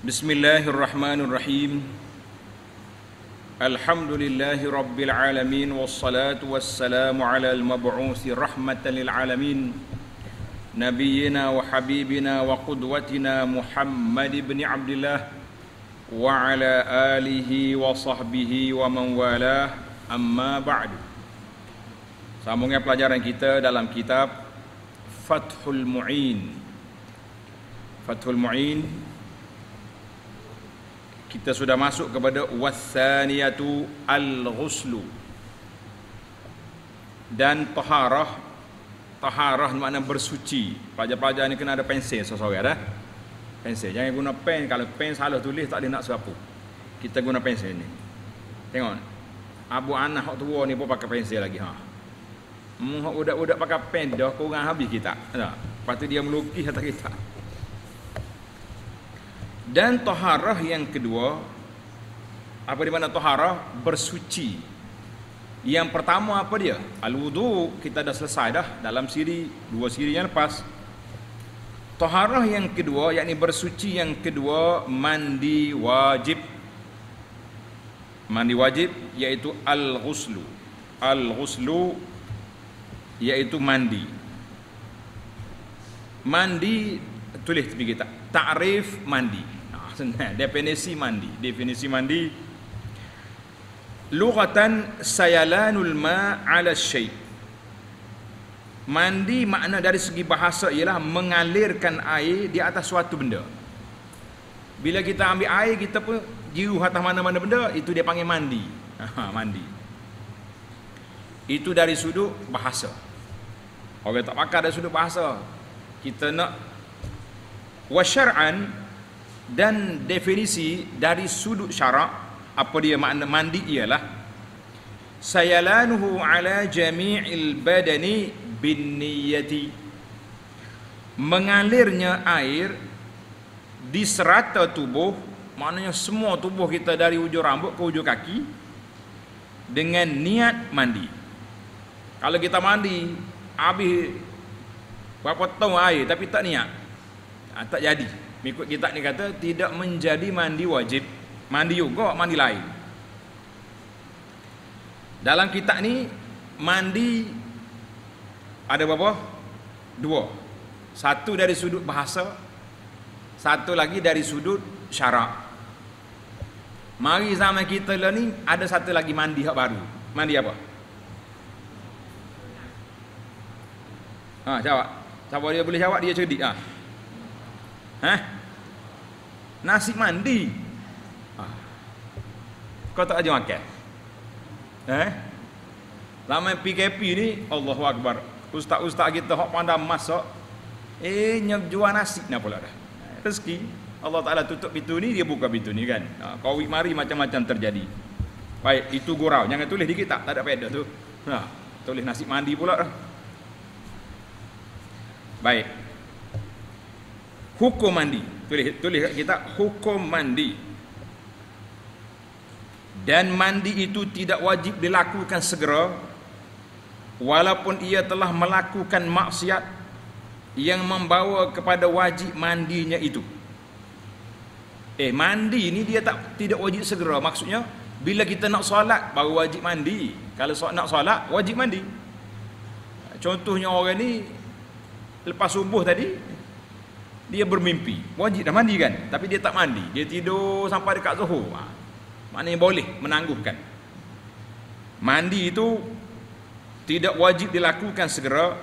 Bismillahirrahmanirrahim. Alhamdulillahi rabbil alamin, wassalatu wassalamu ala al-mab'uthi rahmatan lil alamin, nabiyyina wa habibina wa qudwatina Muhammad ibn Abdillah wa ala alihi wa sahbihi wa man walah, amma ba'du. Sambungan pelajaran kita dalam kitab Fathul Mu'in. Fathul Mu'in, kita sudah masuk kepada wathaniyatu al-ghuslu. Dan taharah. Taharah makna bersuci. Pelajar-pelajar ni kena ada pensel seseorang dah. Pensel. Jangan guna pen. Kalau pen salah tulis tak boleh nak siapa. Kita guna pensel ni. Tengok. Abu Anas hak tua ni pun pakai pensel lagi ha. Hak budak-budak pakai pen dah kurang habis kita. Tak. Lepas tu dia melukis atas kita. Dan taharah yang kedua, apa di mana taharah? Bersuci. Yang pertama apa dia? Al-wudu, kita dah selesai dah dalam dua siri yang lepas. Taharah yang kedua, yakni bersuci yang kedua, mandi wajib. Mandi wajib iaitu al-ghuslu. Al-ghuslu iaitu mandi. Mandi, tulis tepi kita. Ta'rif mandi. Definisi mandi. Definisi mandi. Lughatan sayalanul ma' 'ala syai'. Mandi makna dari segi bahasa ialah mengalirkan air di atas suatu benda. Bila kita ambil air, kita pun jiru atas mana-mana benda, itu dia panggil mandi. Mandi. Itu dari sudut bahasa. Orang tak pakar dari sudut bahasa. Kita nak wa syar'an, dan definisi dari sudut syarak, apa dia makna mandi ialah sayalanuhu ala jami'il badani bin niyyati, mengalirnya air di serata tubuh, maknanya semua tubuh kita dari hujung rambut ke hujung kaki, dengan niat mandi. Kalau kita mandi habis berapa tahun air tapi tak niat, tak jadi. Mengikut kitab ni kata tidak menjadi mandi wajib. Mandi juga, mandi lain. Dalam kitab ni mandi ada berapa? Dua. Satu dari sudut bahasa, satu lagi dari sudut syarak. Mari zaman kita lah ni ada satu lagi mandi hak baru. Mandi apa? Jawab. Siapa dia boleh jawab, dia cerdik nasi mandi. Kau tak aja makan. Lama PKP ni, Allahu Akbar. Ustaz-ustaz kita hak pandai masak, jual nasi nak pula dah. Rezeki Allah Taala tutup pintu ni, dia buka pintu ni kan. Covid mari macam-macam terjadi. Baik, itu gurau. Jangan tulis di kitab, tak ada faedah tu. Tulis nasi mandi pula dah. Baik. Hukum mandi. Tulis kat kitab hukum mandi. Dan mandi itu tidak wajib dilakukan segera, walaupun ia telah melakukan maksiat yang membawa kepada wajib mandinya itu. Mandi ni dia tidak wajib segera. Maksudnya bila kita nak solat baru wajib mandi. Kalau nak solat wajib mandi. Contohnya orang ni lepas subuh tadi dia bermimpi, wajib dah mandi kan, tapi dia tak mandi, dia tidur sampai dekat zuhur. Maknanya boleh menangguhkan. Mandi itu tidak wajib dilakukan segera,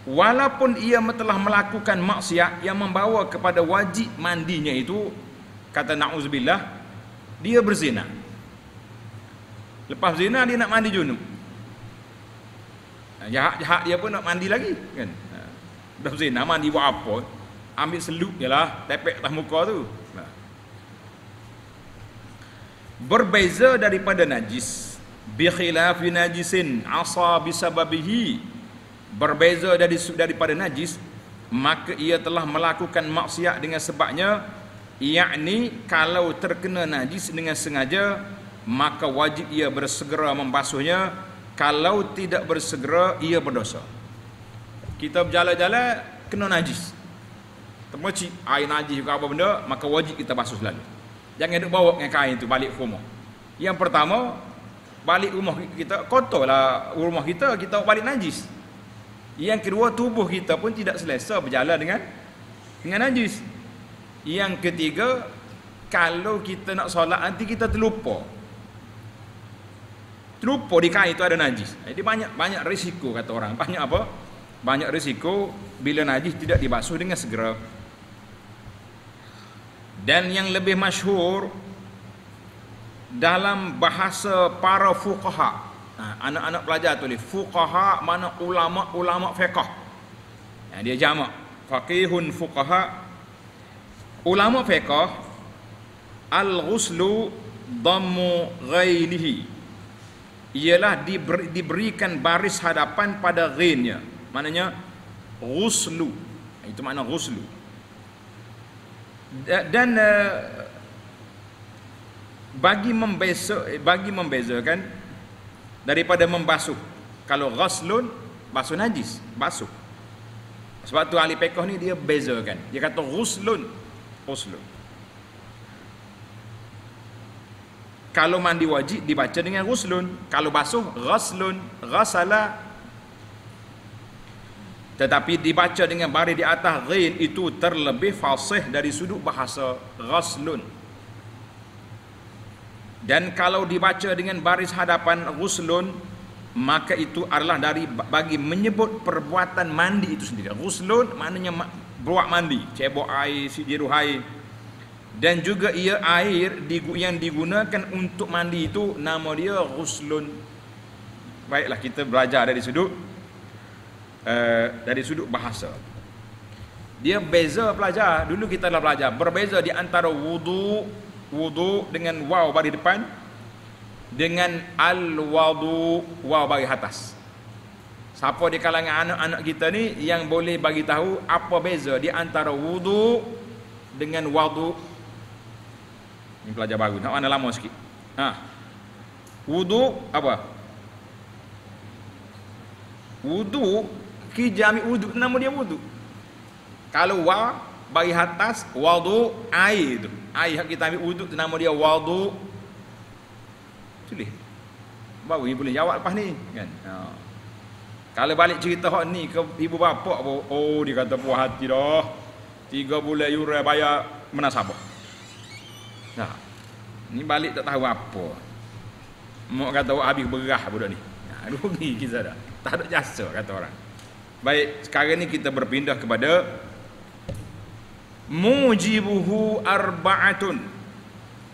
walaupun ia telah melakukan maksiat yang membawa kepada wajib mandinya itu. Kata na'udzubillah, dia berzina. Lepas zina dia nak mandi junub. Jahat-jahat dia pun nak mandi lagi kan. Dah zina mandi buat apa? Ambil selup je lah, tepek atas muka tu. Berbeza daripada najis, bi khilafi najisin asa bisababihi, berbeza daripada najis, maka ia telah melakukan maksiat dengan sebabnya, yakni kalau terkena najis dengan sengaja, maka wajib ia bersegera membasuhnya. Kalau tidak bersegera, ia berdosa. Kita berjalan-jalan kena najis. termecik air najis ke apa benda, maka wajib kita basuh selalu. Jangan duk bawa dengan kain tu balik ke rumah. Yang pertama, balik rumah kita kotorlah rumah kita balik najis. Yang kedua, tubuh kita pun tidak selesa berjalan dengan najis. Yang ketiga, kalau kita nak solat nanti kita terlupa di kain itu ada najis. Jadi banyak risiko kata orang. Banyak apa? Banyak risiko bila najis tidak dibasuh dengan segera. Dan yang lebih masyhur dalam bahasa para fuqaha, anak-anak pelajar tulis fuqaha, mana ulama fiqh. Dia jamak faqihun fuqaha. Ulama fiqh, al-ghuslu dhammu ghainihi, ialah diberikan baris hadapan pada ghainnya. Maknanya ghuslu, itu makna ghuslu. Dan bagi membezakan daripada membasuh. Kalau ghuslun, basuh najis, basuh. Sebab tu ahli fiqh ni dia bezakan. Dia kata ghuslun. Kalau mandi wajib dibaca dengan ghuslun. Kalau basuh ghuslun, ghasala. Tetapi dibaca dengan baris di atas ghain itu terlebih fasih dari sudut bahasa ghuslun. Dan kalau dibaca dengan baris hadapan ghuslun, maka itu adalah bagi menyebut perbuatan mandi itu sendiri. Ghuslun maknanya buat mandi, cebok air, sidiru air. Dan juga ia air yang digunakan untuk mandi itu nama dia ghuslun. Baiklah, kita belajar dari sudut bahasa. Dia beza pelajar. Dulu kita dah belajar berbeza di antara wudu dengan waw bagi depan dengan al-wudu waw bagi atas. Siapa di kalangan anak-anak kita ni yang boleh bagi tahu apa beza di antara wudu dengan wudu? Ini pelajar baru, nak mana lama sikit. Wudu apa? Wudu, kita ambil wudu, nama dia wudu. Kalau wa bagi atas, wudu air tu. Air kita ambil wudu tu nama dia wudu. Tulis. Baru boleh jawab lepas ni kan. Kalau balik cerita hak ni ke ibu bapa, oh dia kata puas hati dah. 3 bulan yuran bayar menasabah. Nah, ni balik tak tahu apa. Mak kata habis berah budak ni. Rugi kita dah. Tak ada jasa kata orang. Baik, sekarang ni kita berpindah kepada mujibuhu arba'atun,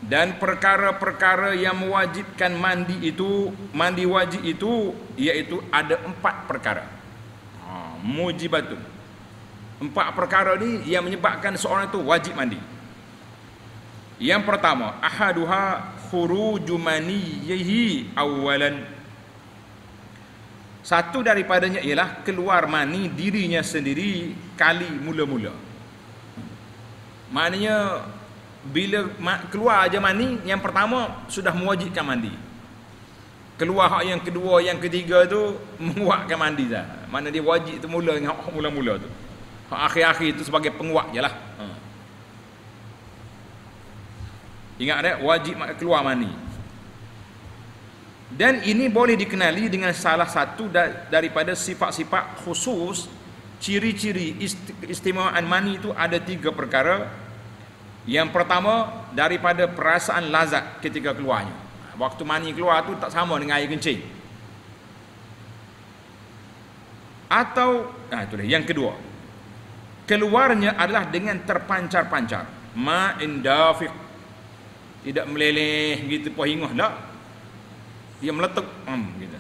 dan perkara-perkara yang mewajibkan mandi wajib itu iaitu ada 4 perkara. Mujibatun. 4 perkara ni yang menyebabkan seorang itu wajib mandi. Yang pertama, ahaduha khuruju maniyyihi awalan. Satu daripadanya ialah keluar mani dirinya sendiri kali mula-mula. Maknanya bila keluar aja mani, yang pertama sudah mewajibkan mandi. Keluar hak yang kedua, yang ketiga tu menguatkan mandi dah. Mana dia wajib tu mula-mula tu. Hak akhir-akhir tu sebagai penguat jelah. Ingat tak, wajib keluar mani. Dan ini boleh dikenali dengan salah satu daripada sifat-sifat khusus. Ciri-ciri istimewaan mani itu ada 3 perkara. Yang pertama, daripada perasaan lazat ketika keluarnya. Waktu mani keluar tu tak sama dengan air kencing. Atau itu dia. Yang kedua, keluarnya adalah dengan terpancar-pancar. Ma'in dafiq. Tidak meleleh gitu pohingah tak. Dia meletup gitu.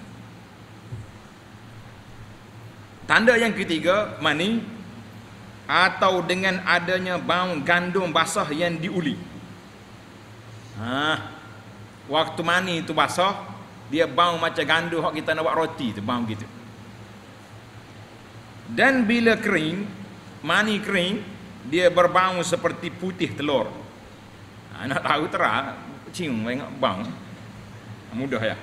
Tanda yang ketiga, mani atau dengan adanya bau gandum basah yang diuli. Waktu mani itu basah, dia bau macam gandum hak kita nak buat roti tu, bau gitu. Dan bila kering, mani kering, dia berbau seperti putih telur. Nak tahu terang, cium tengok bau. Mudah ya.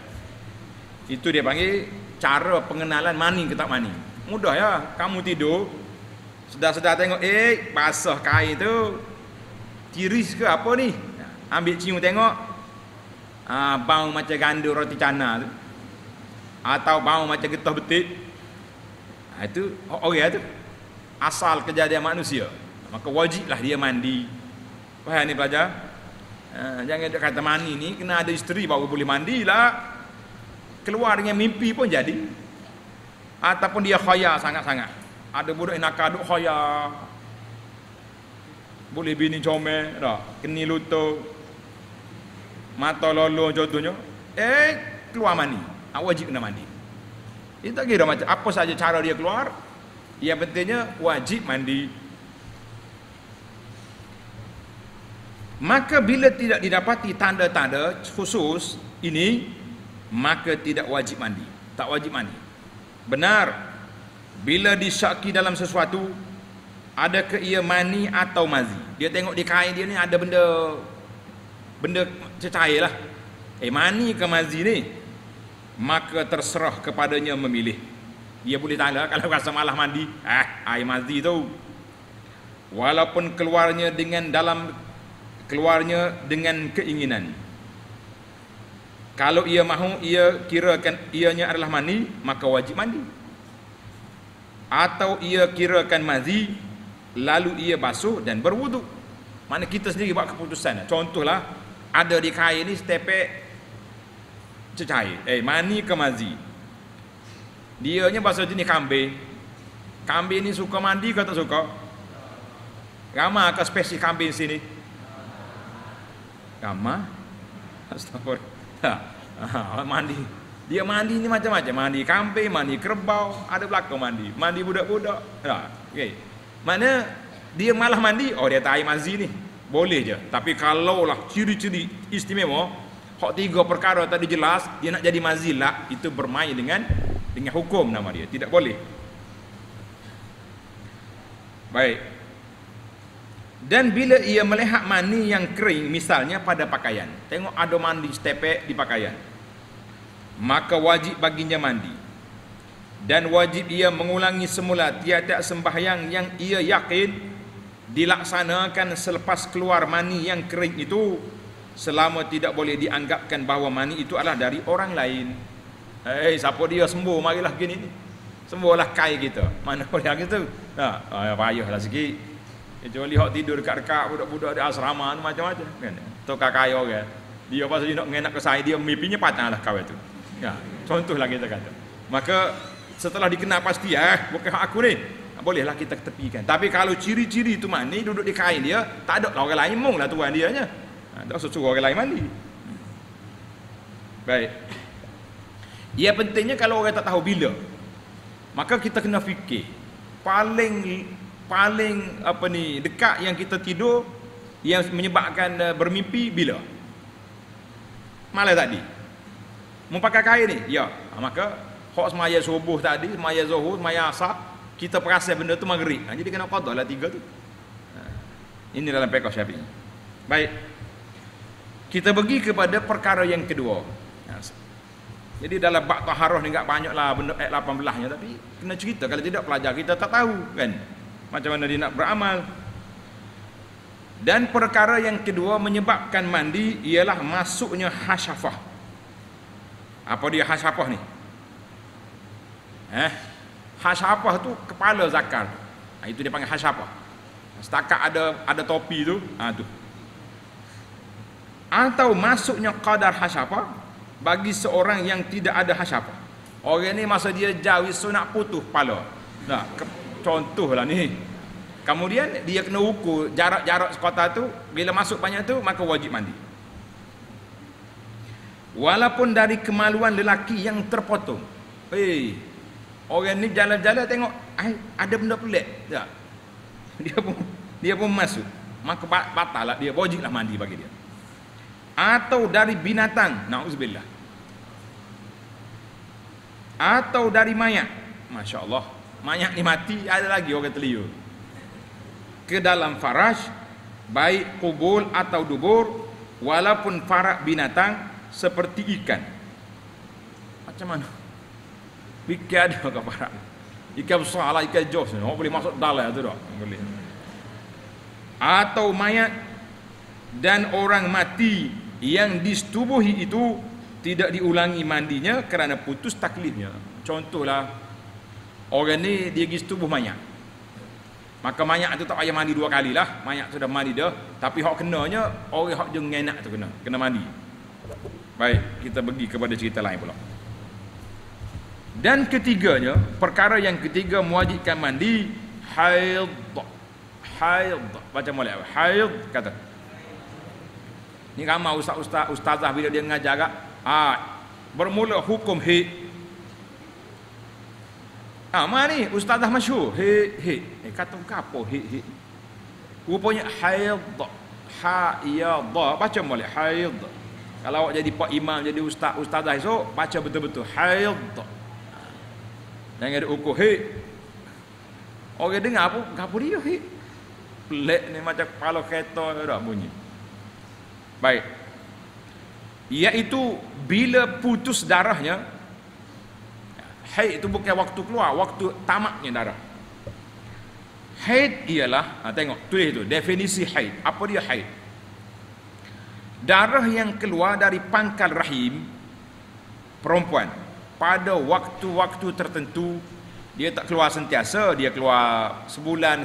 Itu dia panggil cara pengenalan mani ke tak mani. Mudah ya, kamu tidur Sedar-sedar tengok, basah kain tu. Tiris ke apa ni? Ambil cium tengok. Bau macam ganda roti cana tu. Atau bau macam getah betik. Itu orang tu. Asal kejadian manusia. Maka wajiblah dia mandi. Faham ni pelajar? Jangan dia kata mandi ni kena ada isteri baru boleh mandi lah. Keluar dengan mimpi pun jadi. Ataupun dia khayal sangat-sangat. Ada budak yang nakal duk khayal. Boleh bini comel dah, keni lutut, mata lolo contohnya. Keluar mandi. Wajib kena mandi. Dia tak kira macam apa saja cara dia keluar. Yang pentingnya wajib mandi. Maka bila tidak didapati tanda-tanda khusus ini, maka tidak wajib mandi. Tak wajib mandi. Benar, bila disyaki dalam sesuatu, adakah ia mani atau mazi? Dia tengok di kain dia ni ada benda cecair lah. Mani ke mazi ni? Maka terserah kepadanya memilih. Dia boleh tanya kalau rasa malah mandi, air mazi tu. Walaupun keluarnya dengan keinginan. Kalau ia mahu, ia kirakan ianya adalah mani, maka wajib mandi. Atau ia kirakan mazi, lalu ia basuh dan berwuduk. Mana kita sendiri buat keputusan. Contohlah, ada di kain ni setepek cecair. Mani ke mazi? Dianya bahasa jenis kambing. Kambing ni suka mandi ke tak suka? Ramah ke spesies kambing sini? Ramah? Astagfirullah. Mandi. Dia mandi ni macam-macam. Mandi kambing, mandi kerbau, ada belakang mandi. Mandi budak-budak. Okay. Mana dia malah mandi, dia tak air mazi ni. Boleh je. Tapi kalaulah ciri-ciri istimewa, hak tiga perkara tadi jelas, dia nak jadi mazi lah, itu bermain dengan hukum nama dia. Tidak boleh. Baik. Dan bila ia melihat mani yang kering, misalnya pada pakaian, tengok ada mandi setepek di pakaian, maka wajib baginya mandi. Dan wajib ia mengulangi semula tiada sembahyang yang ia yakin dilaksanakan selepas keluar mani yang kering itu, selama tidak boleh dianggapkan bahawa mani itu adalah dari orang lain. Siapa dia sembuh, marilah gini ni. Sembuhlah kai kita. Mana boleh gitu? Payahlah sikit. Kecuali hak tidur dekat-dekat budak-budak di asrama tu macam-macam kan. Tukar kaya orang. Dia pasal dia nak ngenak ke saya, dia mimpinya patahlah kawan tu. Contohlah kita kata. Maka setelah dikenal pasti bukan hak aku ni, bolehlah kita tepikan. Tapi kalau ciri-ciri tu mandi duduk di kain dia, tak ada lah orang lain munglah tuan dia nya. Tak suruh orang lain mandi. Baik. Ia pentingnya kalau orang tak tahu bila, maka kita kena fikir paling dekat yang kita tidur yang menyebabkan bermimpi bila? Malam tadi. Mau pakai kain ni? Ya. Maka hak semaya subuh tadi, semaya zuhur, semaya asar, kita perasan benda tu maghrib. Jadi kena qada lah tiga tu. Ini dalam fiqh Syafi'i. Baik. Kita pergi kepada perkara yang kedua. Jadi dalam bab taharah ni enggak banyaklah benda ayat 18-nya, tapi kena cerita, kalau tidak pelajar kita tak tahu kan macam mana dia nak beramal. Dan perkara yang kedua menyebabkan mandi ialah masuknya hasyafah. Apa dia hasyafah ni? Hasyafah tu kepala zakar. Itu dia panggil hasyafah. Setakat ada topi tu, tu. Atau masuknya qadar hasyafah bagi seorang yang tidak ada hasyafah. Orang ni masa dia jauh nak putus kepala. Contohlah ni. Kemudian dia kena ukur jarak sekota tu, bila masuk banyak tu maka wajib mandi. Walaupun dari kemaluan lelaki yang terpotong. Orang ni jalan-jalan tengok ada benda pelik. Tak. Dia pun masuk. Maka batal lah dia, wajiblah mandi bagi dia. Atau dari binatang, na'udzubillah. Atau dari mayat. Masya Allah, mayat ni mati, ada lagi orang terliur ke dalam faraj, baik kubul atau dubur, walaupun farak binatang seperti ikan. Macam mana? Fikir ada ke farak? Ikan besar lah, ikan jos. Orang boleh masuk dalam tu tak? Boleh. Atau mayat dan orang mati yang disetubuhi itu tidak diulangi mandinya kerana putus taklifnya. Contohlah, orang ni dia pergi setubuh mayat. Maka mayat tu tak payah mandi 2 kali lah. Mayat tu dah mandi dah. Tapi hak kenanya, orang hak je ngenak tu kena mandi. Baik, kita pergi kepada cerita lain pula. Dan ketiganya, perkara yang ketiga mewajibkan mandi, haid. Haid. Baca molek. Haid kata. Ni ramai ustazah bila dia mengajar agak, bermula hukum haid. Mana ni ustazah masyhur, haid. Kata apa haid? Rupanya haid. Ha-ya-da. Baca molek haid. Kalau awak jadi pak imam, jadi ustazah esok, baca betul-betul haid. Jangan ada ukur hik. Orang dengar apa dia hik? Pelik ni macam kepala kereta dah bunyi. Baik. Iaitu bila putus darahnya, haid itu bukan waktu keluar, waktu tamaknya darah. Haid ialah, tengok tulis itu definisi haid. Apa dia haid? Darah yang keluar dari pangkal rahim perempuan pada waktu-waktu tertentu. Dia tak keluar sentiasa, dia keluar sebulan,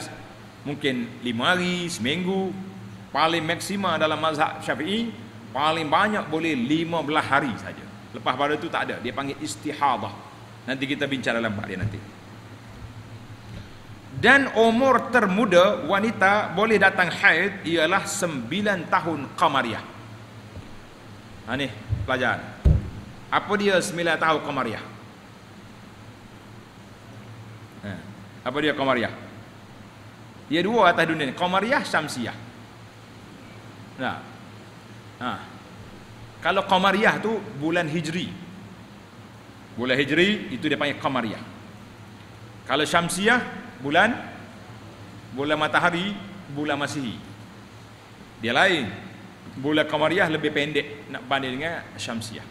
mungkin 5 hari, seminggu. Paling maksima dalam mazhab Syafi'i, paling banyak boleh 15 hari saja. Lepas pada itu tak ada, dia panggil istihadah. Nanti kita bincang dalam bab dia nanti. Dan umur termuda wanita boleh datang haid ialah 9 tahun qamariyah. Ni pelajaran. Apa dia 9 tahun qamariyah? Apa dia qamariyah? Dia dua atas dunia ni, qamariyah, syamsiyah. Kalau qamariyah tu bulan hijri. Bulan hijri itu dia panggil qamariyah. Kalau syamsiyah bulan matahari, bulan masihi. Dia lain. Bulan qamariyah lebih pendek nak banding dengan syamsiyah.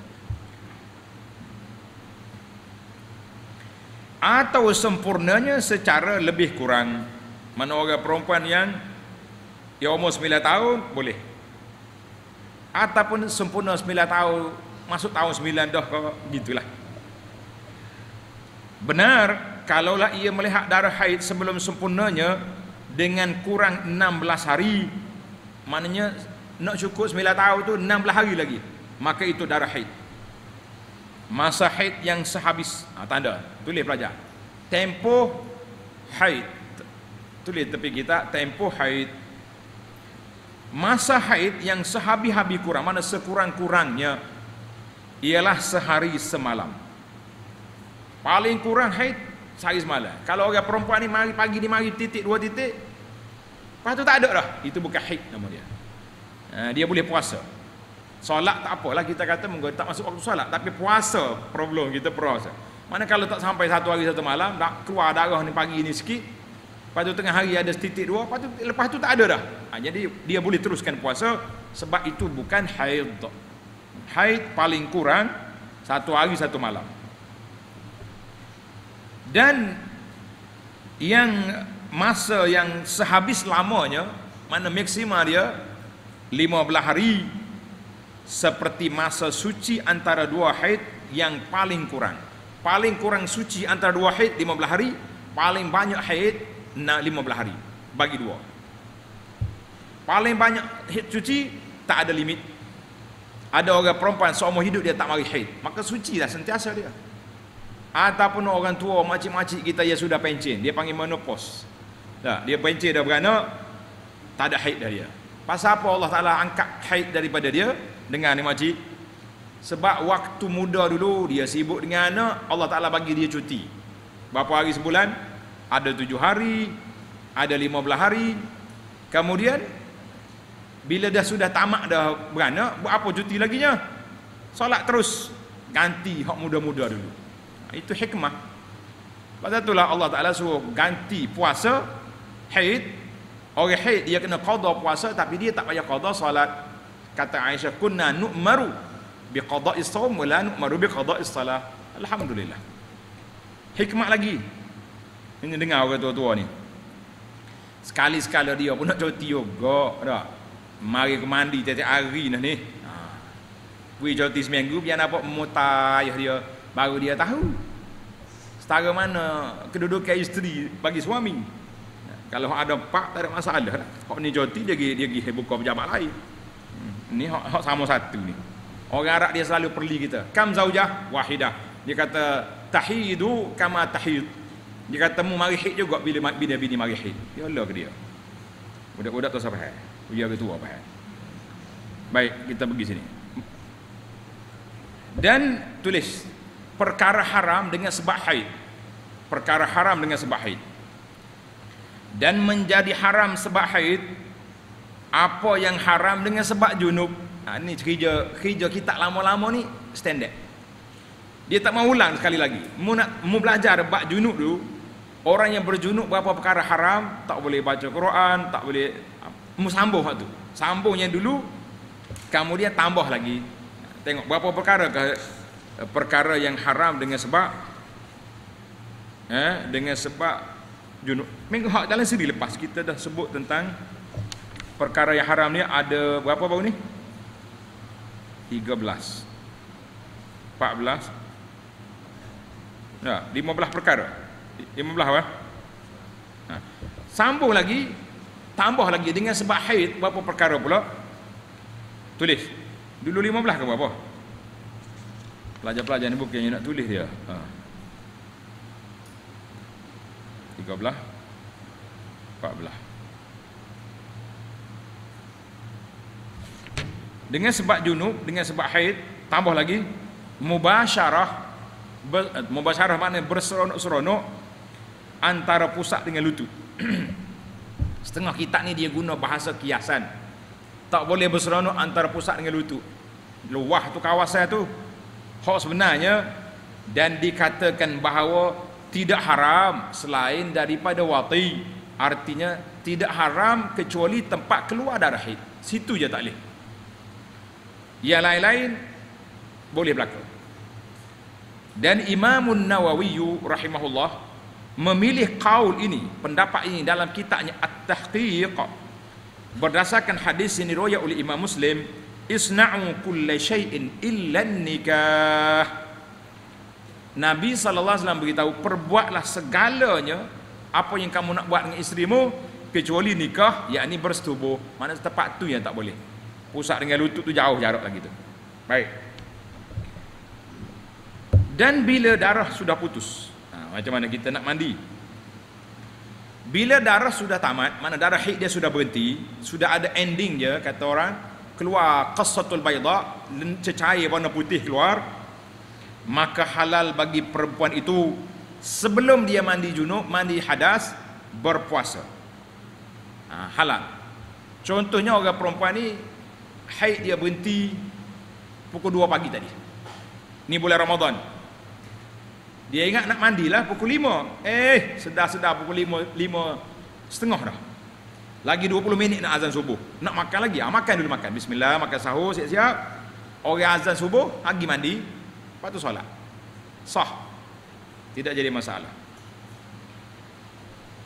Atau sempurnanya secara lebih kurang. Mana orang perempuan yang umur 9 tahun boleh. Ataupun sempurna 9 tahun, masuk tahun 9 dah ke, gitulah. Benar, kalaulah ia melihat darah haid sebelum sempurnanya dengan kurang 16 hari, maknanya nak cukup 9 tahun tu 16 hari lagi, maka itu darah haid. Masa haid yang sehabis, tanda tulis pelajar, tempoh haid, tulis tepi kita, tempoh haid. Masa haid yang sehabis-habis kurang, mana sekurang-kurangnya ialah sehari semalam. Paling kurang haid sehari semalam. Kalau orang perempuan ni mari pagi ni mari titik 2 titik, lepas tu tak ada dah, itu bukan haid nama dia. Dia boleh puasa. Solat tak apalah, kita kata tak masuk waktu solat, tapi puasa problem kita puasa. Mana kalau tak sampai 1 hari 1 malam, dah keluar darah ni pagi ni sikit, lepas tu tengah hari ada titik 2, lepas tu tak ada dah. Jadi dia boleh teruskan puasa, sebab itu bukan haid. Haid paling kurang 1 hari 1 malam. Dan yang masa yang sehabis lamanya, mana maksima dia 15 hari, seperti masa suci antara 2 haid yang paling kurang. Paling kurang suci antara 2 haid 15 hari, paling banyak haid 15 hari bagi 2. Paling banyak haid suci tak ada limit. Ada orang perempuan seumur hidup dia tak mari haid, maka suci lah sentiasa dia. Ataupun orang tua makcik-makcik kita yang sudah pencen, dia panggil menopause. Dia pencen dah beranak, tak ada haid dah dia. Pasal apa Allah Ta'ala angkat haid daripada dia? Dengan ni makcik, sebab waktu muda dulu dia sibuk dengan anak, Allah Ta'ala bagi dia cuti. Berapa hari sebulan? Ada 7 hari, ada 15 hari. Kemudian bila dah sudah tamak dah beranak, buat apa cuti laginya? Solat terus, ganti hak muda-muda dulu. Itu hikmah. Pasal itulah Allah Ta'ala suruh ganti puasa haid. Orang haid dia kena qada puasa, tapi dia tak payah qada solat. Kata Aisyah, kunna nu'maru biqada'is shaum wa la nu'maru biqada'is salah. Alhamdulillah. Hikmah lagi. Ini dengar orang tua-tua ni. Sekali-sekala dia pun nak cuti juga tak. Mari ke mandi tiap-tiap hari dah ni. Pergi cuti seminggu biar dapat memutayah dia. Baru dia tahu setara mana kedudukan isteri bagi suami. Kalau ada pak tak ada masalah lah. Hak ni cuti dia pergi buka pejabat lain. Ni hak sama satu ni. Orang Arab dia selalu perli kita. Kam zaujah wahidah. Dia kata tahidu kama tahid. Dia kata mu mari haid juga bila bini mari haid. Ya Allah ke dia. Budak-budak tu siapa hai? Ujar ke tua apa hai? Baik, kita pergi sini. Dan tulis perkara haram dengan sebab haid. Perkara haram dengan sebab haid. Dan menjadi haram sebab haid apa yang haram dengan sebab junub. Ni kerja kita lama-lama ni standard. Dia tak mau ulang sekali lagi. Mu belajar bab junub dulu. Orang yang berjunub berapa perkara haram, tak boleh baca Quran, tak boleh sambung tu. Sambungnya dulu, kemudian tambah lagi. Tengok berapa perkara yang haram dengan sebab junub. Minggu hak dalam siri lepas kita dah sebut tentang perkara yang haram ni ada berapa baru ni? 13 14 ya, 15 perkara. 15 apa? Sambung lagi, tambah lagi dengan sebab haid berapa perkara pula? Tulis. Dulu 15 ke berapa? Pelajar-pelajar ni bukannya nak tulis dia. 13 14. Dengan sebab junub, dengan sebab haid, tambah lagi mubasyarah. Mubasyarah maknanya berseronok-seronok antara pusat dengan lutut. Setengah kitab ni dia guna bahasa kiasan. Tak boleh berseronok antara pusat dengan lutut. Luah tu kawasan tu. Hak sebenarnya dan dikatakan bahawa tidak haram selain daripada wati. Artinya tidak haram kecuali tempat keluar darah haid. Situ je tak boleh. Yang lain-lain boleh berlaku. Dan Imamun Nawawi rahimahullah memilih qaul ini, pendapat ini dalam kitabnya At-Tahqiq berdasarkan hadis yang diriwayatkan oleh Imam Muslim, isna'u kulla syai'in illa nikah. Nabi sallallahu alaihi wasallam beritahu, perbuatlah segalanya apa yang kamu nak buat dengan isterimu kecuali nikah, yakni bersetubuh. Mana tempat tu yang tak boleh. Pusat dengan lutut tu jauh jarak lagi tu. Baik. Dan bila darah sudah putus, macam mana kita nak mandi? Bila darah sudah tamat, mana darah haid dia sudah berhenti, sudah ada ending je, kata orang, keluar qassatul bayda, cecair warna putih keluar, maka halal bagi perempuan itu sebelum dia mandi junub, mandi hadas, berpuasa. Halal. Contohnya orang perempuan ni haid dia berhenti pukul 2 pagi tadi. Ni bulan Ramadan. Dia ingat nak mandilah pukul 5. Sedar-sedar pukul 5 setengah dah. Lagi 20 minit nak azan subuh. Nak makan lagi. Makan dulu makan. Bismillah, makan sahur, siap-siap. Orang azan subuh, pergi mandi, lepas tu solat. Sah. Tidak jadi masalah.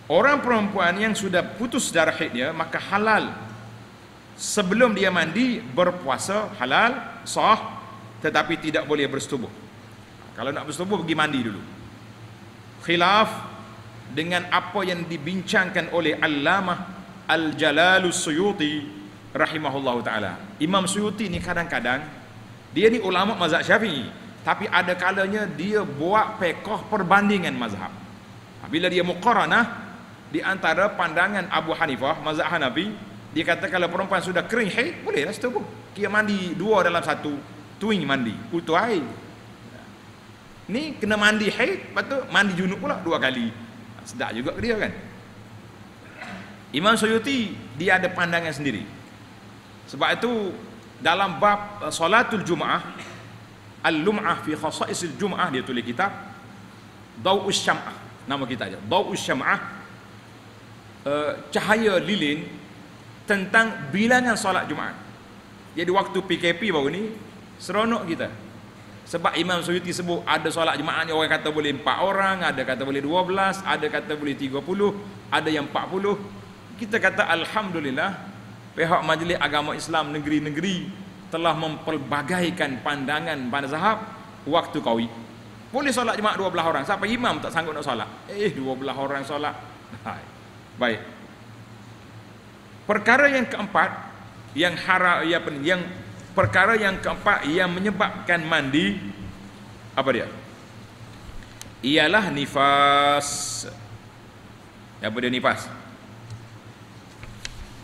Orang perempuan yang sudah putus darah haid dia, maka halal sebelum dia mandi berpuasa, halal, sah, tetapi tidak boleh bersetubuh. Kalau nak bersetubuh pergi mandi dulu. Khilaf dengan apa yang dibincangkan oleh Allamah Al-Jalalus Suyuti rahimahullahu taala. Imam Suyuti ni kadang-kadang dia ni ulama mazhab Syafi'i, tapi ada kalanya dia buat fiqh perbandingan mazhab. Bila dia muqaranah di antara pandangan Abu Hanifah mazhab Hanafi, dia kata kalau perempuan sudah kering haid bolehlah setubuh. Dia mandi 2 dalam 1, tuing mandi, putus air. Ni kena mandi haid, lepas tu mandi junub pula 2 kali. Sedap juga ke dia kan. Imam Suyuti dia ada pandangan sendiri. Sebab itu dalam bab salatul Jumaah, Al-Lum'ah fi Khasaisil Jumaah, dia tulis kitab Daw'us Syam'ah. Nama kita aja, Daw'us Syam'ah, cahaya lilin tentang bilangan solat Jumaat. Jadi waktu PKP baru ni seronok kita. Sebab Imam Suyuti sebut ada solat jemaah ni orang kata boleh 4 orang, ada kata boleh 12, ada kata boleh 30, ada yang 40. Kita kata alhamdulillah pihak Majlis Agama Islam negeri-negeri telah mempelbagaikan pandangan mazhab waktu qawi. Boleh solat jemaah 12 orang. Sampai imam tak sanggup nak solat. 12 orang solat. Baik. Perkara yang keempat yang perkara yang keempat yang menyebabkan mandi apa dia? Ialah nifas. Apa dia nifas?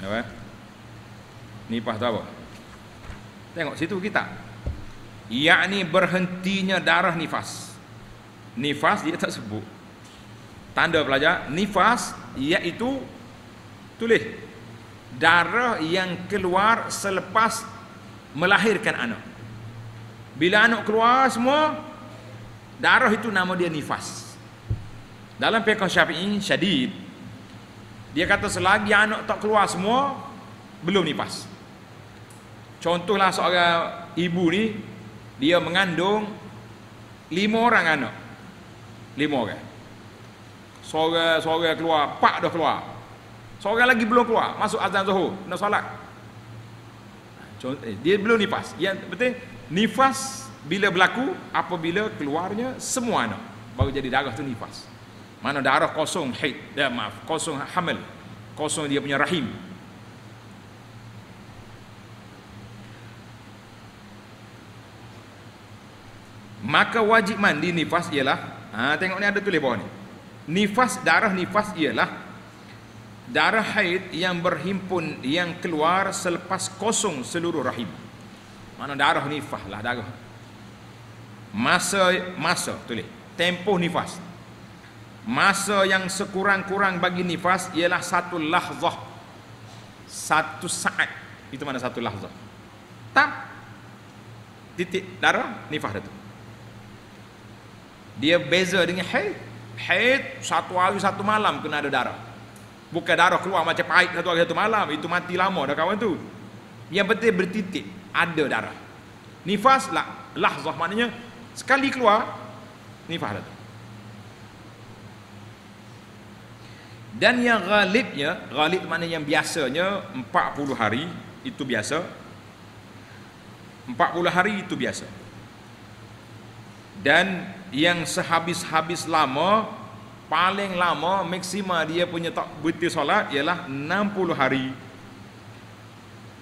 Apa? Nifas tu apa? Tengok situ kita. Yakni berhentinya darah nifas. Nifas dia tak sebut. Tanda pelajar, nifas iaitu tulis darah yang keluar selepas melahirkan anak. Bila anak keluar semua, darah itu nama dia nifas. Dalam fiqh Syafi'i syadid, dia kata selagi anak tak keluar semua, belum nifas. Contohlah seorang ibu ni, dia mengandung 5 orang anak. 5 orang. Seorang keluar, 4 dah keluar. Seorang lagi belum keluar, masuk azan Zuhur, nak solat. Dia belum nifas. Yang betul nifas bila berlaku apabila keluarnya semua anak, baru jadi darah tu nifas. Mana darah kosong haid, kosong hamil, kosong dia punya rahim. Maka wajib mandi nifas ialah, tengok ni ada tulis bawah ni. Nifas, darah nifas ialah darah haid yang berhimpun, yang keluar selepas kosong seluruh rahim. Mana darah nifas lah darah. Masa tulis tempoh nifas. Masa yang sekurang-kurang bagi nifas ialah 1 lahzah, 1 saat. Itu mana 1 lahzah? Tap titik darah nifas itu. Dia beza dengan haid. Haid 1 hari 1 malam kena ada darah. Bukan darah keluar macam pahit 1 hari 1 malam, itu mati lama dah kawan tu. Yang penting bertitik ada darah. Nifas lahzah maknanya sekali keluar nifas dah. Dan yang ghalib maknanya yang biasanya 40 hari itu biasa. 40 hari itu biasa. Dan yang sehabis-habis lama, paling lama maksima dia punya tak berhenti solat ialah 60 hari.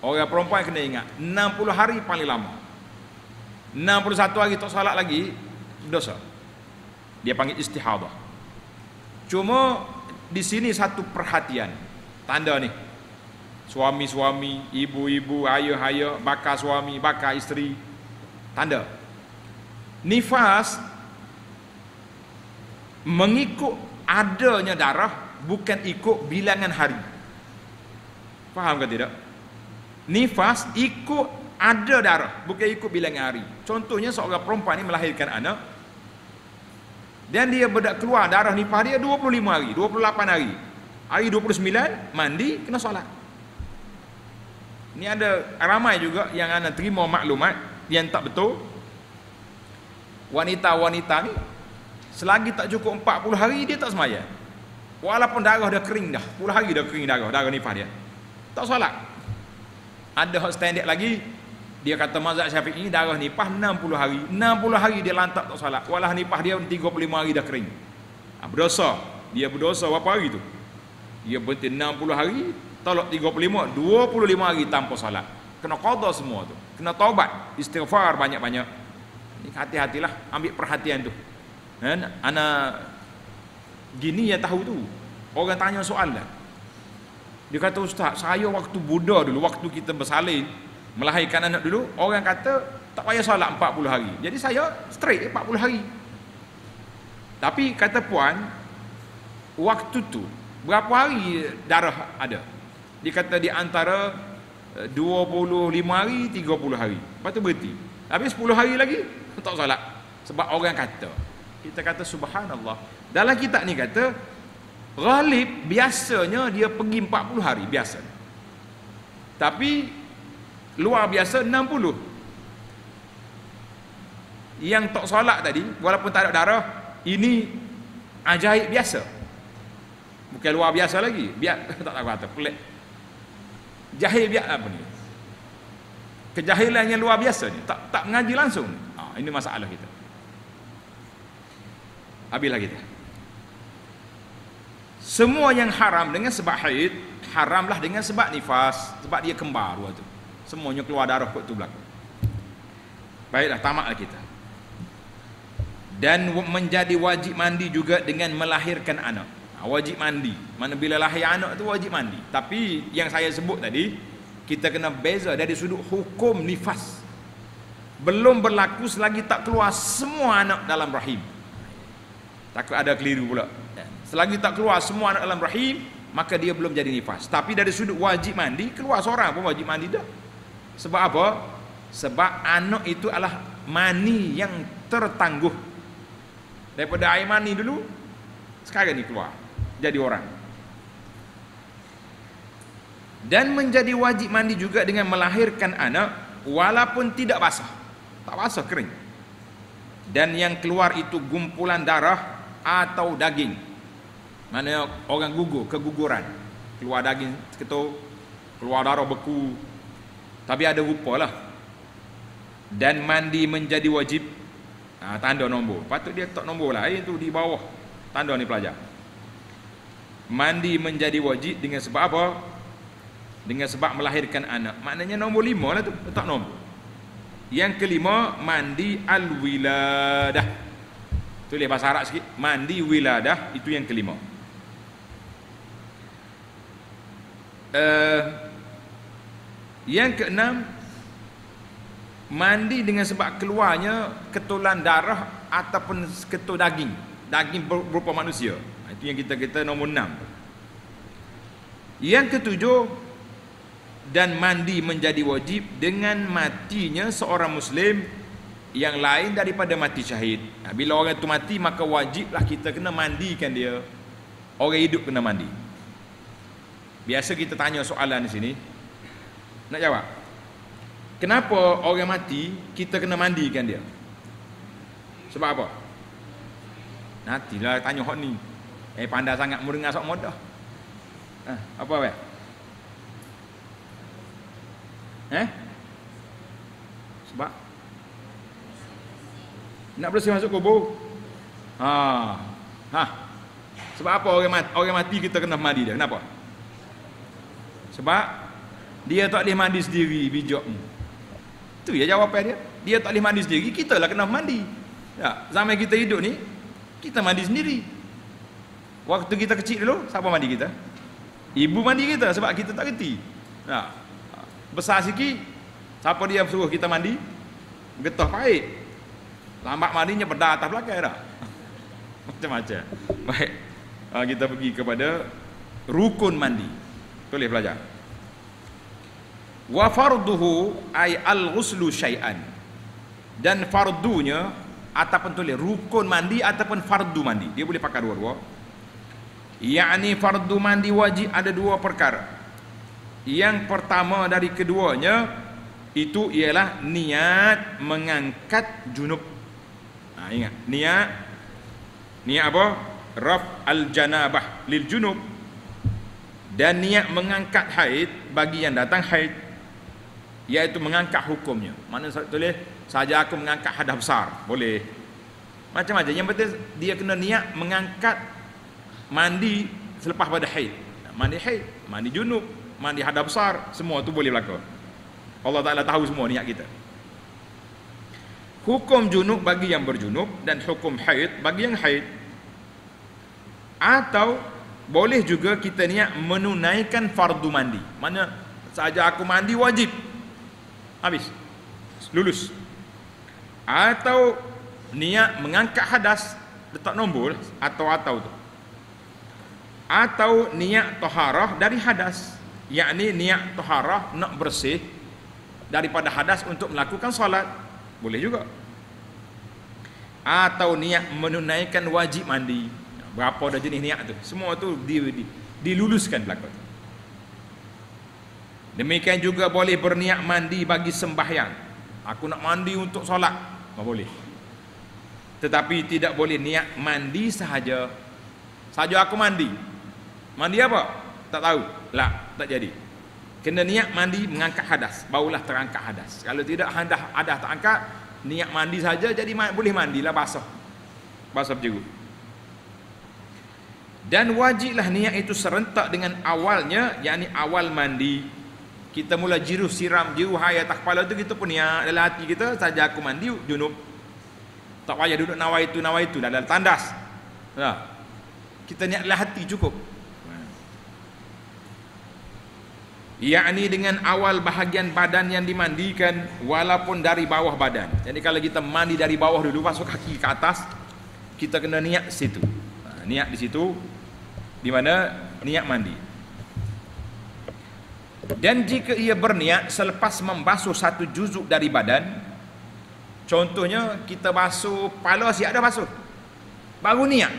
Orang perempuan kena ingat 60 hari paling lama. 61 hari tak solat lagi dosa. Dia panggil istihadah. Cuma di sini satu perhatian. Tanda ni. Suami-suami, ibu-ibu, ayah-ayah, bakal suami, bakal isteri. Tanda. Nifas mengikut adanya darah, bukan ikut bilangan hari. Faham ke tidak? Nifas ikut ada darah, bukan ikut bilangan hari. Contohnya seorang perempuan ni melahirkan anak, dan dia berdak keluar darah nifas dia 25 hari, 28 hari. Hari 29 mandi kena solat. Ni ada ramai juga yang ana terima maklumat yang tak betul. Wanita-wanita ni selagi tak cukup 40 hari dia tak sembahyang. Walaupun darah dah kering dah, 10 hari dah kering darah nifas dia. Tak solat. Ada hak standard lagi, dia kata mazhab Syafi'i darah nifas 60 hari. 60 hari dia lantak tak solat. Walau nifas dia 35 hari dah kering. Berdosa. Dia berdosa berapa hari tu? Dia berhenti 60 hari, tolak 35, 25 hari tanpa solat. Kena qada semua tu. Kena taubat, istighfar banyak-banyak. Ni hati-hatilah, ambil perhatian tu. Anak gini yang tahu tu. Orang tanya soal lah. Dia kata, ustaz, saya waktu Buddha dulu, waktu kita bersalin melahirkan anak dulu, orang kata tak payah solat 40 hari. Jadi saya straight 40 hari. Tapi kata puan, waktu tu berapa hari darah ada? Dia kata di antara 25 hari 30 hari. Lepas tu berhenti. Habis 10 hari lagi tak solat. Sebab orang kata, kita kata subhanallah. Dalam kitab ni kata ghalib biasanya dia pergi 40 hari biasa. Tapi luar biasa 60. yang tak solat tadi walaupun tak ada darah, ini ajaib biasa, bukan luar biasa lagi. Biar tak tahu kata pelik, jahil biar apa ni, kejahilan yang luar biasa ni, tak mengaji langsung. Ini masalah kita. Habislah kita. Semua yang haram dengan sebab haid, haramlah dengan sebab nifas, sebab dia kembar dua tu. Semuanya keluar darah kot tu belakang. Baiklah, tamatlah kita. Dan menjadi wajib mandi juga dengan melahirkan anak. Wajib mandi. Mana bila lahir anak tu wajib mandi. Tapi yang saya sebut tadi, kita kena beza dari sudut hukum nifas. Belum berlaku selagi tak keluar semua anak dalam rahim. Takut ada keliru pula. Selagi tak keluar semua anak dalam rahim, maka dia belum jadi nifas. Tapi dari sudut wajib mandi, keluar seorang pun wajib mandi dah. Sebab apa? Sebab anak itu adalah mani yang tertangguh. Daripada air mani dulu, sekarang ni keluar jadi orang. Dan menjadi wajib mandi juga dengan melahirkan anak walaupun tidak basah. Tak basah, kering. Dan yang keluar itu gumpulan darah atau daging. Mana orang gugur, keguguran, keluar daging seketul, keluar darah beku, tapi ada rupa lah. Dan mandi menjadi wajib. Tanda nombor, patut dia tak nombor lah, itu di bawah tanda ni pelajar. Mandi menjadi wajib dengan sebab apa? Dengan sebab melahirkan anak. Maknanya nombor 5 lah tu, tak nombor. Yang kelima, mandi al-wiladah. Tulis bahasa Arab sikit, mandi wiladah, itu yang kelima. Yang keenam, mandi dengan sebab keluarnya ketulan darah ataupun ketul daging berupa manusia. Itu yang kita nombor 6. Yang ketujuh, dan mandi menjadi wajib dengan matinya seorang muslim yang lain daripada mati syahid. Bila orang itu mati, maka wajiblah kita kena mandikan dia. Orang hidup kena mandi. Biasa kita tanya soalan di sini, nak jawab, kenapa orang mati kita kena mandikan dia? Sebab apa? Nantilah tanya hak ni. Pandai sangat merengah sok mudah. Apa weh? Sebab nak bersih masuk kubur. Sebab apa orang mati kita kena mandi dia? Kenapa? Sebab dia tak boleh mandi sendiri, bijak ni. Tu ya jawapan dia. Dia tak boleh mandi sendiri, kita lah kena mandi. Ya, zaman kita hidup ni, kita mandi sendiri. Waktu kita kecil dulu, siapa mandi kita? Ibu mandi kita sebab kita tak kerti. Ya. Besar sikit, siapa dia suruh kita mandi? Getah pahit. Lambat mandinya bedah atas belakang dah. Macam-macam. Baik. Kita pergi kepada rukun mandi. Tulis belajar. Wa farduhu ay al-ghuslu syai'an. Dan fardunya ataupun tulis rukun mandi ataupun fardu mandi. Dia boleh pakai dua-dua. Yakni fardu mandi wajib ada dua perkara. Yang pertama dari keduanya itu ialah niat mengangkat junub. Ingat, niat apa? Raf al-janabah lil junub. Dan niat mengangkat haid bagi yang datang haid, iaitu mengangkat hukumnya. Mana tulis saja aku mengangkat hadas besar, boleh. Macam-macam. Yang penting dia kena niat mengangkat mandi selepas pada haid. Mandi haid, mandi junub, mandi hadas besar, semua tu boleh berlaku. Allah Ta'ala tahu semua niat kita. Hukum junub bagi yang berjunub dan hukum haid bagi yang haid. Atau boleh juga kita niat menunaikan fardu mandi. Mana saja aku mandi wajib, habis, lulus. Atau niat mengangkat hadas, letak nombor atau tu. Atau niat taharah dari hadas, yakni niat taharah nak bersih daripada hadas untuk melakukan solat, boleh juga. Atau niat menunaikan wajib mandi. Berapa dah jenis niat tu, semua tu diluluskan belakang. Demikian juga boleh berniat mandi bagi sembahyang. Aku nak mandi untuk solat, boleh. Tetapi tidak boleh niat mandi sahaja. Saja aku mandi. Mandi apa? Tak tahu. Lah, tak jadi. Kena niat mandi mengangkat hadas, barulah terangkat hadas. Kalau tidak hadas tak angkat, niat mandi saja jadi boleh mandilah basah. Basah berjeruk. Dan wajiblah niat itu serentak dengan awalnya, yakni awal mandi. Kita mula siram jiru air atas kepala tu, kita pun niat dalam hati kita, saja aku mandi junub. Tak payah duduk nawaitu dalam tandas. Kita niat dalam hati cukup. Yakni dengan awal bahagian badan yang dimandikan walaupun dari bawah badan. Jadi kalau kita mandi dari bawah dulu masuk kaki ke atas, kita kena niat situ. Niat di situ di mana niat mandi. Dan jika ia berniat selepas membasuh satu juzuk dari badan, contohnya kita basuh kepala, siap dah basuh, baru niat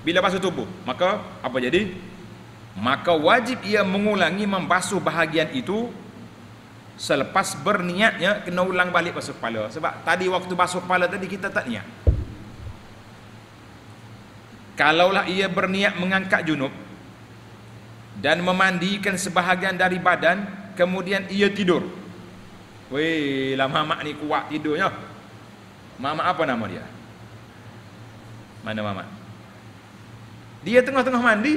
bila basuh tubuh, maka apa jadi? Maka wajib ia mengulangi membasuh bahagian itu. Selepas berniatnya kena ulang balik basuh kepala. Sebab tadi waktu basuh kepala tadi kita tak niat. Kalaulah ia berniat mengangkat junub dan memandikan sebahagian dari badan, kemudian ia tidur. Weh, lah mamak ni kuat tidurnya. Mamak apa nama dia? Mana mamak? Dia tengah-tengah mandi,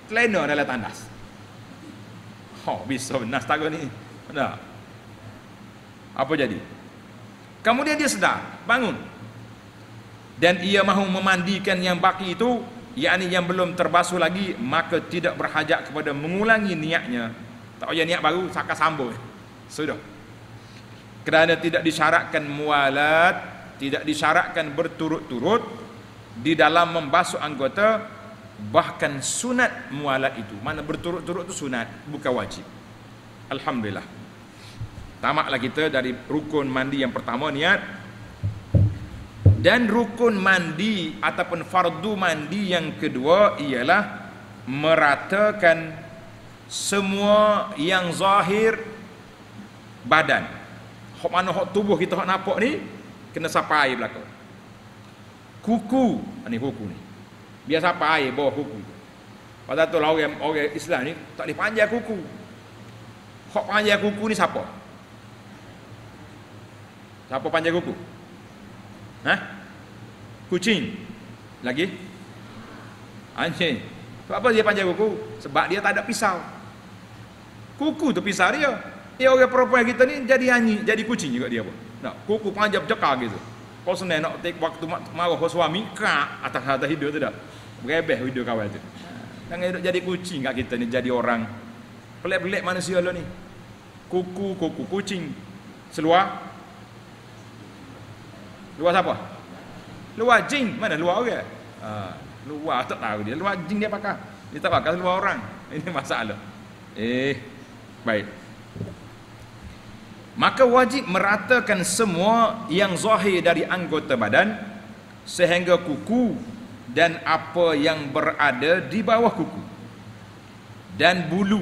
telena dalam tandas. Bisa benar tahu ni. Benar. Apa jadi? Kemudian dia sedar, bangun. Dan ia mahu memandikan yang baki itu, yakni yang belum terbasuh lagi, maka tidak berhajat kepada mengulangi niatnya. Tak payah niat baru, sakat sambung. Sudah. Kerana tidak disyaratkan mualat, tidak disyaratkan berturut-turut di dalam membasuh anggota. Bahkan sunat mualat itu, mana berturut-turut itu sunat, bukan wajib. Alhamdulillah. Tamatlah kita dari rukun mandi yang pertama, niat. Dan rukun mandi ataupun fardu mandi yang kedua ialah meratakan semua yang zahir badan. Hak mana hak tubuh kita hak nampak ni kena sapai air belakang. Kuku, ni kuku ni. Biasa apa air bawah kuku. Pasal tu lah orang Islam ni tak boleh panjang kuku. Hak panjang kuku ni siapa? Siapa panjang kuku? Kucing. Lagi? Anjing. Sebab apa dia panjang kuku? Sebab dia tak ada pisau. Kuku tu pisau dia. Dia orang perempuan kita ni jadi anjing, jadi kucing juga dia pun. Nak kuku panjang bercekar gitu. Kau senang nak take waktu marah kau suami kak atas hidup tu dah. Berebeh hidup kawan tu. Jangan duduk jadi kucing kat kita ni, jadi orang. Pelik-pelik manusia lo ni. Kuku kucing. Seluar. Luar siapa? Luar jing. Mana luar orang? Luar tak tahu dia. Luar jing dia pakai. Dia tak pakai luar orang. Ini masalah. Baik. Maka wajib meratakan semua yang zahir dari anggota badan sehingga kuku dan apa yang berada di bawah kuku dan bulu,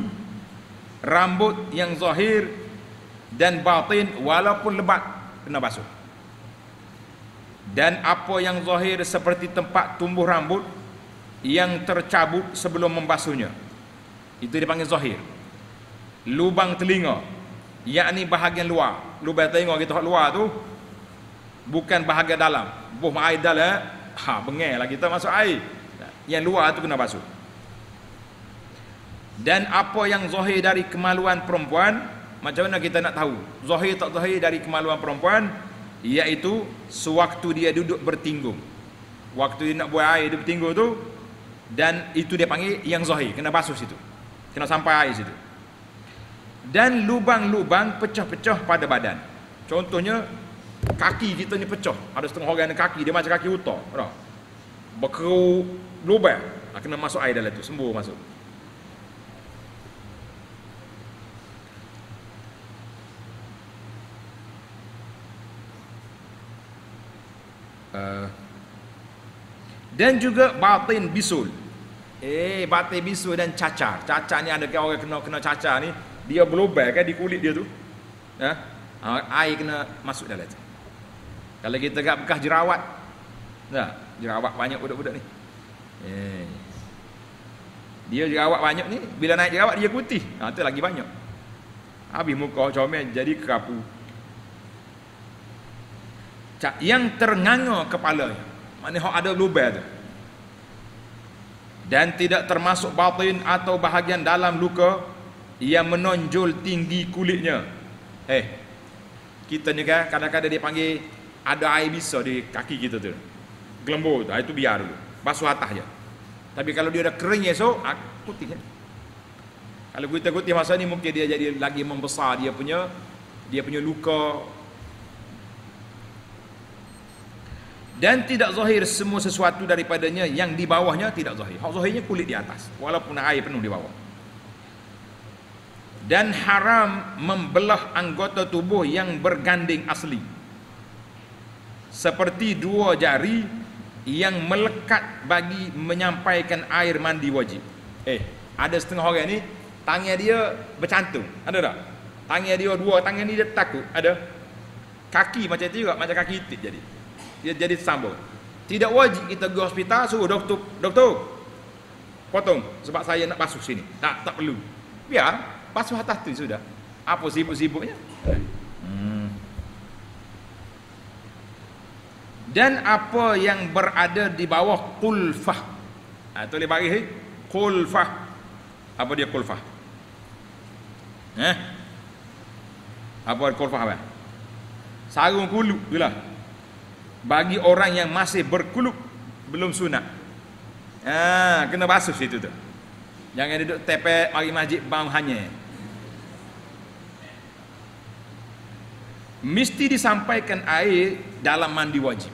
rambut yang zahir dan batin walaupun lebat kena basuh. Dan apa yang zahir seperti tempat tumbuh rambut yang tercabut sebelum membasuhnya, itu dipanggil zahir. Lubang telinga, yakni bahagian luar. Lubang telinga kita hak luar tu bukan bahagian dalam. Buh air dalam, bengal lah kita masuk air. Yang luar tu kena basuh. Dan apa yang zahir dari kemaluan perempuan, macam mana kita nak tahu zahir tak zahir dari kemaluan perempuan? Iaitu sewaktu dia duduk bertinggung. Waktu dia nak buat air dia bertinggung tu, dan itu dia panggil yang zahir, kena basuh situ. Kena sampai air situ. Dan lubang-lubang pecah-pecah pada badan. Contohnya kaki kita ni pecah, ada setengah orang kaki dia macam kaki utar, berkeruk lubang, kena masuk air dalam tu, sembuh masuk. Dan juga batin bisul. Batin bisul dan cacar. Cacar ni ada orang kena cacar ni, dia berlubang kan di kulit dia tu. Air kena masuk dalam tu. Kalau kita kat bekas jerawat, nah, jerawat banyak budak-budak ni. Dia jerawat banyak ni, bila naik jerawat dia putih. Tu lagi banyak. Habis muka comel jadi kerapu. Yang ternganga kepalanya, maknanya hak ada lubang tu. Dan tidak termasuk batin atau bahagian dalam luka yang menonjol tinggi kulitnya. Kita ni kan kadang-kadang dia panggil ada air bisa di kaki kita tu, gelembur tu, itu biar dulu, basuh atas je. Tapi kalau dia dah kering esok, putih kan. Kalau kita putih masa ni mungkin dia jadi lagi membesar dia punya luka. Dan tidak zahir semua sesuatu daripadanya, yang di bawahnya tidak zahir. Hak zahirnya kulit di atas, walaupun air penuh di bawah. Dan haram membelah anggota tubuh yang berganding asli, seperti dua jari yang melekat bagi menyampaikan air mandi wajib. Ada setengah orang ni tangan dia bercantum, ada tak? Tangan dia dua tangan ni dia takut, ada. Kaki macam tu juga, macam kaki itik jadi. Dia jadi sambung. Tidak wajib kita pergi hospital suruh doktor potong sebab saya nak basuh sini. Tak perlu. Biar basuh atas tu sudah. Apa sibuk-sibuknya? Dan apa yang berada di bawah kulfah. Tulis baris kulfah. Apa dia kulfah? Apa kulfah apa? Sarung kuluk itulah. Bagi orang yang masih berkuluk belum sunat. Kena basuh situ tu. Jangan duduk tepek mari masjid bang hanya. Mesti disampaikan air dalam mandi wajib.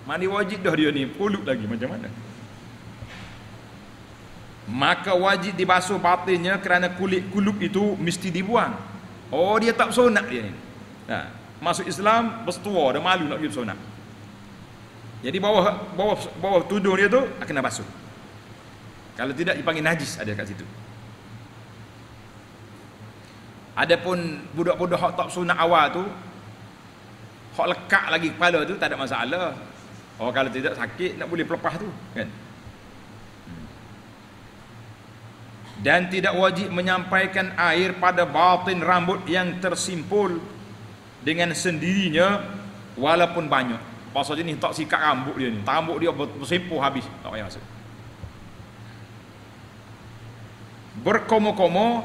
Mandi wajib dah dia ni kuluk lagi macam mana? Maka wajib dibasuh batinnya kerana kulit kuluk itu mesti dibuang. Dia tak sunat dia ni. Masuk Islam bersetua, dah malu nak pergi sunat. Jadi bawah tudung dia tu kena basuh. Kalau tidak dipanggil najis, ada kat situ. Adapun budak-budak hak tak sunat awal tu, hak lekat lagi kepala tu tak ada masalah. Kalau tidak sakit nak boleh pelepah tu kan. Dan tidak wajib menyampaikan air pada batin rambut yang tersimpul dengan sendirinya walaupun banyak. Pasal jenis tak sikat rambut dia ni, rambut dia bersimpul habis, tak payah masuk. Berkomo-komo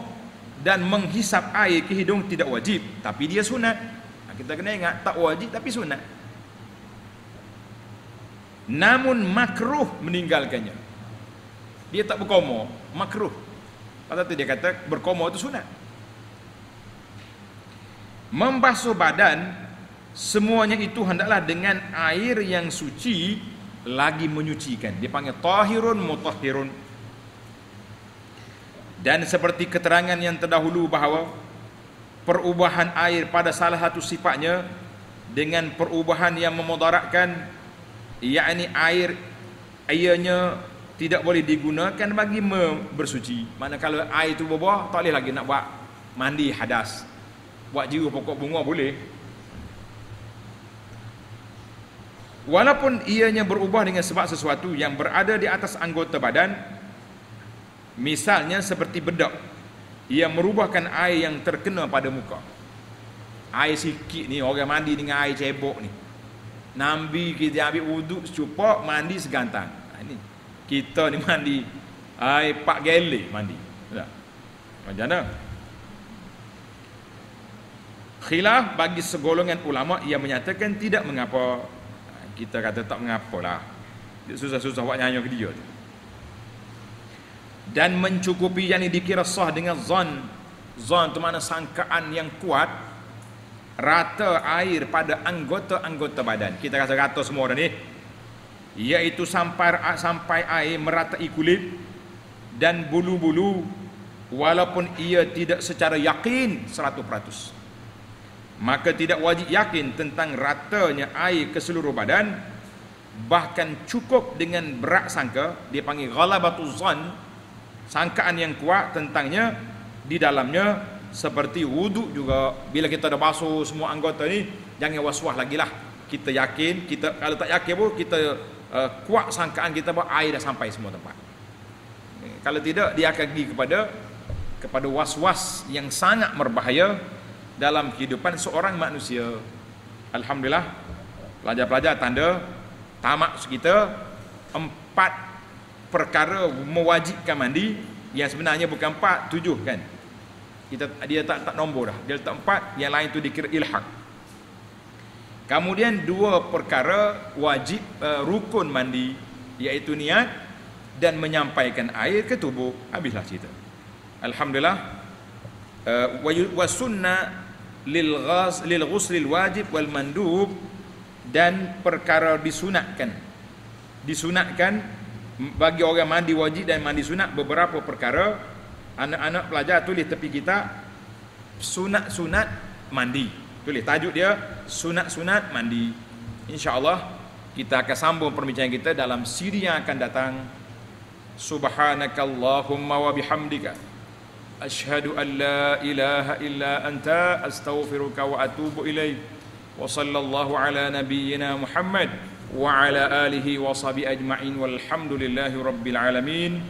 dan menghisap air ke hidung tidak wajib, tapi dia sunat. Kita kena ingat, tak wajib tapi sunat. Namun makruh meninggalkannya. Dia tak berkomo, makruh. Pasal tu dia kata berkomo itu sunat. Membasuh badan semuanya itu hendaklah dengan air yang suci lagi menyucikan. Dia panggil tahirun mutahhirun. Dan seperti keterangan yang terdahulu bahawa perubahan air pada salah satu sifatnya dengan perubahan yang memudaratkan, yakni airnya tidak boleh digunakan bagi bersuci. Mana kalau air itu berubah, tak boleh lagi nak buat mandi hadas, buat jiru pokok bunga boleh. Walaupun ianya berubah dengan sebab sesuatu yang berada di atas anggota badan, misalnya seperti bedak, ia merubahkan air yang terkena pada muka. Air sikit ni, orang mandi dengan air cebok ni, Nabi kita ambil wuduk secupak, mandi segantang. Ini kita ni mandi air 4 galon mandi. Tak? Macam mana? Khilaf bagi segolongan ulama yang menyatakan tidak mengapa. Kita kata tak mengapalah. Dia susah-susah buat nyanyi ke dia tu. Dan mencukupi yang dikira sah dengan zon. Zon tu mana sangkaan yang kuat, rata air pada anggota-anggota badan. Kita rata-rata semua orang ni, iaitu sampai air meratai kulit dan bulu-bulu, walaupun ia tidak secara yakin 100%. Maka tidak wajib yakin tentang ratanya air ke seluruh badan, bahkan cukup dengan berat sangka. Dia panggil ghalabatul zan, sangkaan yang kuat tentangnya di dalamnya. Seperti wuduk juga, bila kita dah basuh semua anggota ni, jangan was-was lagi lah. kita yakin, kita kalau tak yakin pun kita kuat sangkaan kita bahawa air dah sampai semua tempat. Kalau tidak, dia akan pergi kepada was-was yang sangat berbahaya dalam kehidupan seorang manusia. Alhamdulillah, pelajar-pelajar tanda tamak kita 4 perkara mewajibkan mandi, yang sebenarnya bukan 4, 7 kan. Dia tak nombor dah. Dia letak 4, yang lain tu dikira ilhaq. Kemudian 2 perkara wajib rukun mandi, iaitu niat dan menyampaikan air ke tubuh. Habislah cerita. Alhamdulillah. Wa sunnah lil ghuslil wajib wal mandub, dan perkara disunatkan bagi orang mandi wajib dan mandi sunat beberapa perkara. Anak-anak pelajar tulis tepi kita sunat-sunat mandi. Tulis tajuk dia sunat-sunat mandi. InsyaAllah kita akan sambung perbincangan kita dalam siri yang akan datang. Subhanakallahumma wa bihamdika asyhadu an la ilaha illa anta astaghfiruka wa atubu ilaik. Wa sallallahu ala nabiyyina Muhammad wa ala alihi wa sahbihi ajma'in walhamdulillahi rabbil alamin.